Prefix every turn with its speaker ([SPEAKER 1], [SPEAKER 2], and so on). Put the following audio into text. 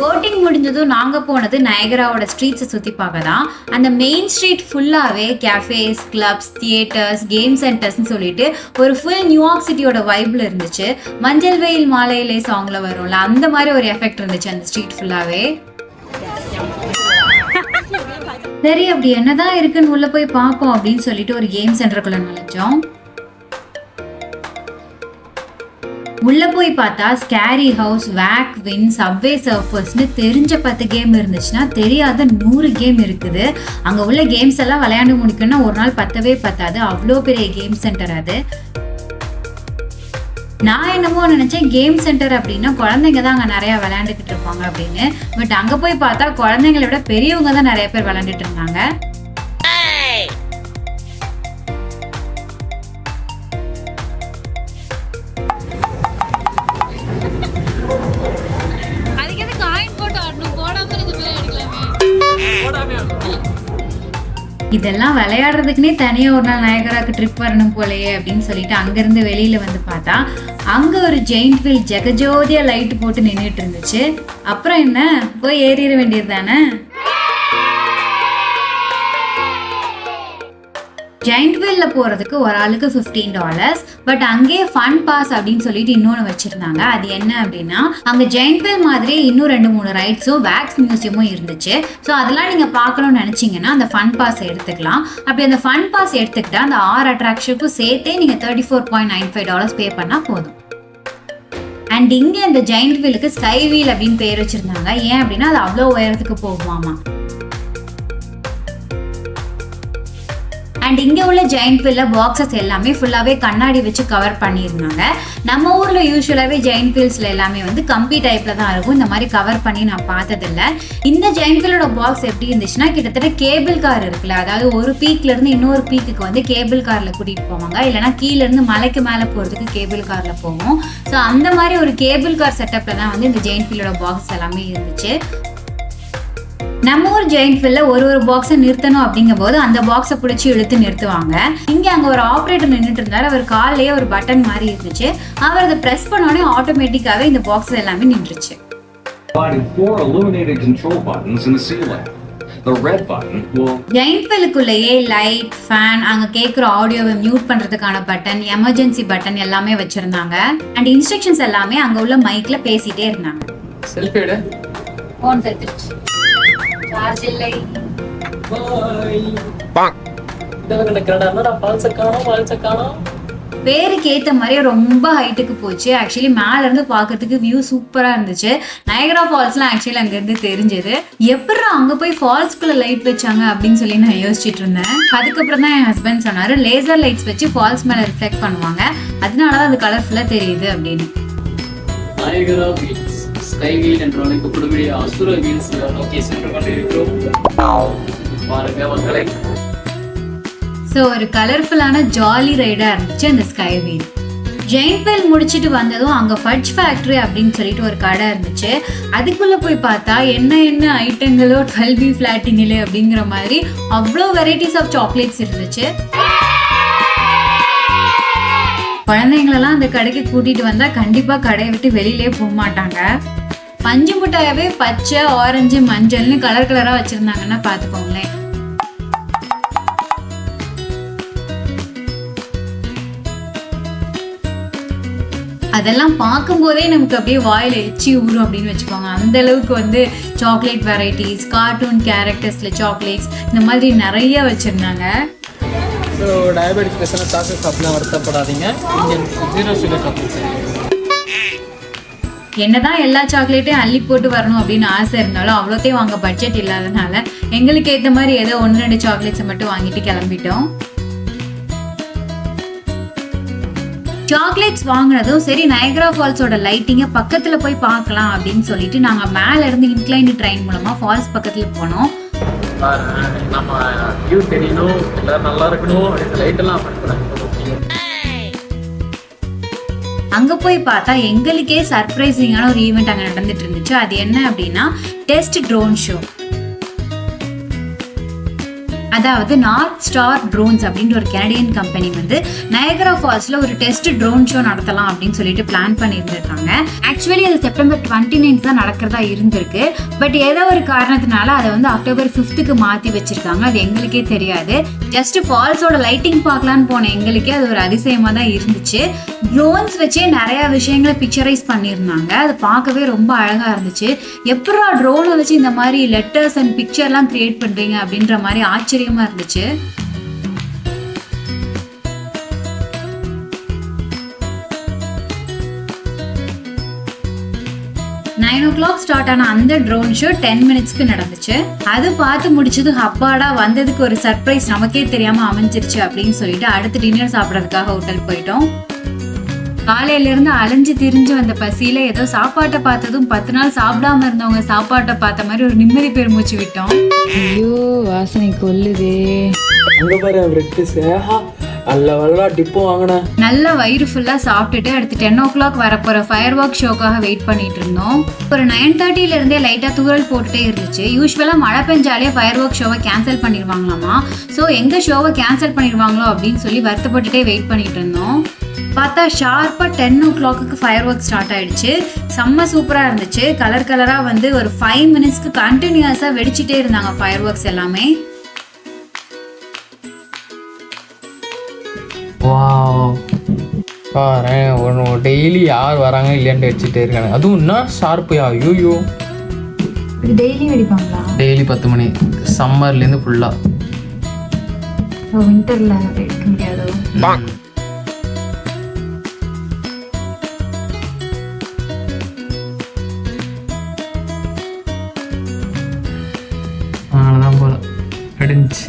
[SPEAKER 1] Boating முடிஞ்சதும் நாங்கள் போனது நயகராவோட ஸ்ட்ரீட்ஸை சுற்றி பார்க்க தான். அந்த மெயின் ஸ்ட்ரீட் ஃபுல்லாகவே கேஃபேஸ், கிளப்ஸ், தியேட்டர்ஸ், கேம் சென்டர்ஸ்ன்னு சொல்லிட்டு ஒரு ஃபுல் நியூயார்க் சிட்டியோட வைப்பில் இருந்துச்சு. மஞ்சள் வெயில் மாலையிலே சாங்கில் வரும்ல, அந்த மாதிரி ஒரு எஃபெக்ட் இருந்துச்சு அந்த ஸ்ட்ரீட் ஃபுல்லாகவே. சரி, அப்படி என்னதான் இருக்குன்னு உள்ள போய் பார்ப்போம் அப்படின்னு சொல்லிட்டு ஒரு கேம் சென்டருக்குள்ள நுழைஞ்சோம். உள்ள போய் பார்த்தா scary house, wake win, subway சர்ஃபர்ஸ்னு தெரிஞ்ச 10 கேம் இருந்துச்சுன்னா தெரியாத 100 கேம் இருக்குது. அங்கே உள்ள கேம்ஸ் எல்லாம் விளையாண்டு முடிக்கணும்னா ஒரு நாள் பத்தவே பத்தாது, அவ்வளோ பெரிய கேம் சென்டர் அது. நான் என்னமோ நினைச்சேன் கேம் சென்டர் அப்படின்னா குழந்தைங்க தான் அங்கே நிறைய விளையாண்டுக்கிட்டு இருப்பாங்க அப்படின்னு. பட் அங்கே போய் பார்த்தா குழந்தைங்களை விட பெரியவங்க தான் நிறைய பேர் விளையாண்டுட்டு இருந்தாங்க. இதெல்லாம் விளையாடுறதுக்குன்னே தனியாக ஒரு நாள் நயகராக்கு ட்ரிப் வரணும் போலையே அப்படின்னு சொல்லிட்டு அங்கேருந்து வெளியில் வந்து பார்த்தா அங்கே ஒரு ஜெயிண்ட் வீல் ஜெகஜோதியாக லைட்டு போட்டு நின்றுட்டு இருந்துச்சு. அப்புறம் என்ன, போய் ஏறிட வேண்டியது தானே. ஜெயிண்ட் வீல்ல போறதுக்கு ஒரு ஆளுக்கு $15. பட் அங்கே ஃபன் பாஸ் அப்படின்னு சொல்லிட்டு இன்னொன்று வச்சிருந்தாங்க. அது என்ன அப்படின்னா, அங்கே ஜெயிண்ட் வீல் மாதிரி இன்னும் 2-3 ரைட்ஸும் வேக்ஸ் மியூசியமும் இருந்துச்சு. ஸோ அதெல்லாம் நீங்கள் பார்க்கணும்னு நினச்சிங்கன்னா அந்த ஃபன் பாஸ் எடுத்துக்கலாம். அப்படி அந்த ஃபன் பாஸ் எடுத்துக்கிட்டா அந்த 6 அட்ராக்ஷனுக்கும் சேர்த்தே நீங்கள் $34.95 பே பண்ணால் போதும். அண்ட் இங்கே இந்த ஜெயிண்ட் வீலுக்கு SkyWheel அப்படின்னு பேர் வச்சிருந்தாங்க. ஏன் அப்படின்னா அது அவ்வளோ உயரத்துக்கு போகுமாமா. அண்ட் இங்கே உள்ள ஜெயிண்ட் வீல்ல பாக்ஸஸ் எல்லாமே ஃபுல்லாகவே கண்ணாடி வச்சு கவர் பண்ணியிருந்தாங்க. நம்ம ஊரில் யூஸ்வலாகவே ஜெயிண்ட் வீல்ஸில் எல்லாமே வந்து கம்பி டைப்பில் தான் இருக்கும். இந்த மாதிரி கவர் பண்ணி நான் பார்த்ததில்ல. இந்த ஜெயிண்ட் வீலோட பாக்ஸ் எப்படி இருந்துச்சுன்னா, கிட்டத்தட்ட கேபிள் கார் இருக்குல்ல, அதாவது ஒரு பீக்லேருந்து இன்னொரு பீக்குக்கு வந்து கேபிள் காரில் கூட்டிகிட்டு போவாங்க, இல்லைனா கீழேருந்து மலைக்கு மேலே போகிறதுக்கு கேபிள் காரில் போவோம். ஸோ அந்த மாதிரி ஒரு கேபிள் கார் செட்டப்பில் தான் வந்து இந்த ஜெயிண்ட் வீலோட பாக்ஸ் எல்லாமே இருந்துச்சு. நம்ம ஊர் ஜெயிண்ட் வீல்ல ஒரு பாக்ஸை நிறுத்தணும் அப்படிங்கும் போது அந்த பாக்ஸை பிடிச்சி இழுத்து நிறுத்துவாங்க. இங்கே அங்கே ஒரு ஆப்ரேட்டர் நின்றுட்டு இருந்தார். அவர் காலையே ஒரு பட்டன் மாதிரி இருந்துச்சு. அவர் அதை ப்ரெஸ் பண்ணோடனே ஆட்டோமேட்டிக்காவே இந்த பாக்ஸ் எல்லாமே நின்றுச்சு. ஜெயிண்ட் வீலுக்குள்ளேயே லைட், ஃபேன், அங்கே கேட்குற ஆடியோவை மியூட் பண்ணுறதுக்கான பட்டன், எமர்ஜென்சி பட்டன் எல்லாமே வச்சிருந்தாங்க. அண்ட் இன்ஸ்ட்ரக்ஷன்ஸ் எல்லாமே அங்கே உள்ள மைக்ல பேசிட்டே இருந்தாங்க. பேருக்கு ஏத்த மாதிரி ரொம்ப ஹைட்டுக்கு போச்சு. ஆக்சுவலி மேல இருந்து பாக்கிறதுக்கு வியூ சூப்பரா இருந்துச்சு. நயகரா ஃபால்ஸ்லாம் ஆக்சுவலி அங்க இருந்து தெரிஞ்சது. எப்படா அங்க போய் ஃபால்ஸ்குள்ள லைட் வச்சாங்க அப்படின்னு சொல்லி நான் யோசிச்சுட்டு இருந்தேன். அதுக்கப்புறம் தான் என் ஹஸ்பண்ட் சொன்னாரு, லேசர் லைட்ஸ் வச்சு ஃபால்ஸ் மேல ரிஃப்ளெக்ட் பண்ணுவாங்க, அதனாலதான் அது கலர்ஃபுல்லா தெரியுது அப்படின்னு.
[SPEAKER 2] நயகரா பீச் SkyWheel என்ற அழைக்கப்படக்கூடிய அசுர வீல்ஸ் நோக்கி சென்று கொண்டிருக்கிறோம். பாருங்க மக்களை.
[SPEAKER 1] ஸோ ஒரு கலர்ஃபுல்லான ஜாலி ரைடாக இருந்துச்சு அந்த SkyWheel. ஜெயிண்ட் வீல் முடிச்சுட்டு வந்ததும் அங்கே ஃபட்ஜ் ஃபேக்ட்ரி அப்படின்னு சொல்லிட்டு ஒரு கடை இருந்துச்சு. அதுக்குள்ளே போய் பார்த்தா என்ன ஐட்டங்களோ 12B ஃப்ளாட்டினிலே அப்படிங்கிற மாதிரி அவ்வளோ வெரைட்டிஸ் ஆஃப் சாக்லேட்ஸ் இருந்துச்சு. குழந்தைங்களெல்லாம் அந்த கடைக்கு கூட்டிட்டு வந்தா கண்டிப்பா கடையை விட்டு வெளியிலே போக மாட்டாங்க. பஞ்சு மிட்டாயவே பச்சை, ஆரஞ்சு, மஞ்சள்னு கலர் கலரா வச்சிருந்தாங்கன்னா பாத்துக்கோங்களேன். அதெல்லாம் பார்க்கும் போதே நமக்கு அப்படியே வாயில எச்சி ஊறும் அப்படின்னு வச்சுக்கோங்க. அந்த அளவுக்கு வந்து சாக்லேட் வெரைட்டிஸ், கார்ட்டூன் கேரக்டர்ஸ்ல சாக்லேட்ஸ், இந்த மாதிரி நிறைய வச்சிருந்தாங்க.
[SPEAKER 2] ஸோ டயபெட்டிஸ் பேஷண்ட் சாக்லேட் சாப்பிட்னா வருத்தப்படாதீங்க. இங்கே 0 சுகர் சாக்லேட்.
[SPEAKER 1] என்னதான் எல்லா சாக்லேட்டையும் அள்ளி போட்டு வரணும் அப்படின்னு ஆசை இருந்தாலும் அவ்வளோத்தையும் வாங்க பட்ஜெட் இல்லாதனால எங்களுக்கு ஏற்ற மாதிரி ஏதோ 1-2 சாக்லேட்ஸை மட்டும் வாங்கிட்டு கிளம்பிட்டோம். சாக்லேட்ஸ் வாங்கினதும் சரி, நயகரா ஃபால்ஸோட லைட்டிங்கை பக்கத்தில் போய் பார்க்கலாம் அப்படின்னு சொல்லிட்டு நாங்கள் மேலே இருந்து இன்க்ளைன் ட்ரெயின் மூலமாக ஃபால்ஸ் பக்கத்தில் போனோம்.
[SPEAKER 2] நம்ம வியூ தெரியணும், எல்லாரும் நல்லா இருக்கணும் அப்படின்னு லைட் எல்லாம்
[SPEAKER 1] அங்க போய் பார்த்தா எங்களுக்கே சர்ப்ரைசிங்கான ஒரு ஈவெண்ட் அங்க நடந்துட்டு இருந்துச்சு. அது என்ன அப்படின்னா, டெஸ்ட் ட்ரோன் ஷோ. அதாவது நார்த் ஸ்டார் ட்ரோன்ஸ் அப்படின்ற ஒரு கனடியன் கம்பெனி வந்து நயகரா ஃபால்ஸ்ல ஒரு டெஸ்ட் ட்ரோன் ஷோ நடத்தலாம் அப்படின்னு சொல்லிட்டு பிளான் பண்ணியிருந்திருக்காங்க. ஆக்சுவலி ஆக்சுவலி அது செப்டம்பர் 29 தான் நடக்கிறதா இருந்திருக்கு. பட் ஏதோ ஒரு காரணத்தினால அதை வந்து அக்டோபர் 5க்கு மாற்றி வச்சிருக்காங்க. அது எங்களுக்கே தெரியாது. ஜஸ்ட் ஃபால்ஸோட லைட்டிங் பார்க்கலான்னு போன எங்களுக்கே அது ஒரு அதிசயமாக தான் இருந்துச்சு. ட்ரோன்ஸ் வச்சே நிறைய விஷயங்களை பிக்சரைஸ் பண்ணியிருந்தாங்க. அது பார்க்கவே ரொம்ப அழகாக இருந்துச்சு. எப்படா ட்ரோனை வச்சு இந்த மாதிரி லெட்டர்ஸ் அண்ட் பிக்சர்லாம் கிரியேட் பண்ணுறீங்க அப்படின்ற மாதிரி ஆச்சரியமாக இருந்துச்சு. நைன் ஓ கிளாக் ஸ்டார்ட் ஆன அந்த ட்ரோன் ஷோ 10 மினிட்ஸ்க்கு நடந்துச்சு. அது பார்த்து முடிச்சது ஹப்பாடா, வந்ததுக்கு ஒரு சர்ப்ரைஸ் நமக்கே தெரியாம அமைஞ்சிருச்சு அப்படின்னு சொல்லிட்டு அடுத்து டின்னர் சாப்பிட்றதுக்காக ஹோட்டல் போயிட்டோம். காலையில இருந்து அலைஞ்சு திரிஞ்சு வந்த பசியில ஏதோ சாப்பாட்டை பார்த்ததும் 10 நாள் சாப்பிடாம இருந்தவங்க சாப்பாட்டை பார்த்த மாதிரி ஒரு நிம்மதி பெருமூச்சு விட்டோம். ஐயோ வாசனை கொல்லுதே. நல்லா வயிறு ஃபுல்லா சாப்பிட்டுட்டு அடுத்து 10 ஓ கிளாக் வரப்போற ஃபயர் ஒர்க் ஷோக்காக வெயிட் பண்ணிட்டு இருந்தோம். ஒரு 9:30ல இருந்தே லைட்டா தூறல் போட்டுட்டே இருந்துச்சு. யூஸ்வலா மழை பெஞ்சாலே ஃபயர் ஒர்க் ஷோவை கேன்சல் பண்ணிடுவாங்களாமா. ஸோ எங்க ஷோவை கேன்சல் பண்ணிடுவாங்களோ அப்படின்னு சொல்லி வருத்தப்பட்டுட்டே வெயிட் பண்ணிட்டு இருந்தோம். பார்த்தா ஷார்ப்பாக 10 ஓ கிளாக்கு ஃபயர் ஒர்க் ஸ்டார்ட் ஆயிடுச்சு. செம்ம சூப்பராக இருந்துச்சு. கலர் கலராக வந்து ஒரு 5 மினிட்ஸ்க்கு கண்டினியூஸாக வெடிச்சிட்டே இருந்தாங்க ஃபயர் ஒர்க்ஸ் எல்லாமே.
[SPEAKER 2] டெய்லி யார் வராங்க இல்லையான்னு வச்சுட்டே இருக்காங்க. அதுவும் என்ன ஷார்ப்பு. ஐயோ
[SPEAKER 1] டெய்லி வெடிப்பாங்களா?
[SPEAKER 2] டெய்லி 10 மணி சம்மர்லேருந்து ஃபுல்லாக.
[SPEAKER 1] வின்டரில் வெடிக்க முடியாதோ?
[SPEAKER 2] அவ்வளோதான் போல வெடிஞ்சு.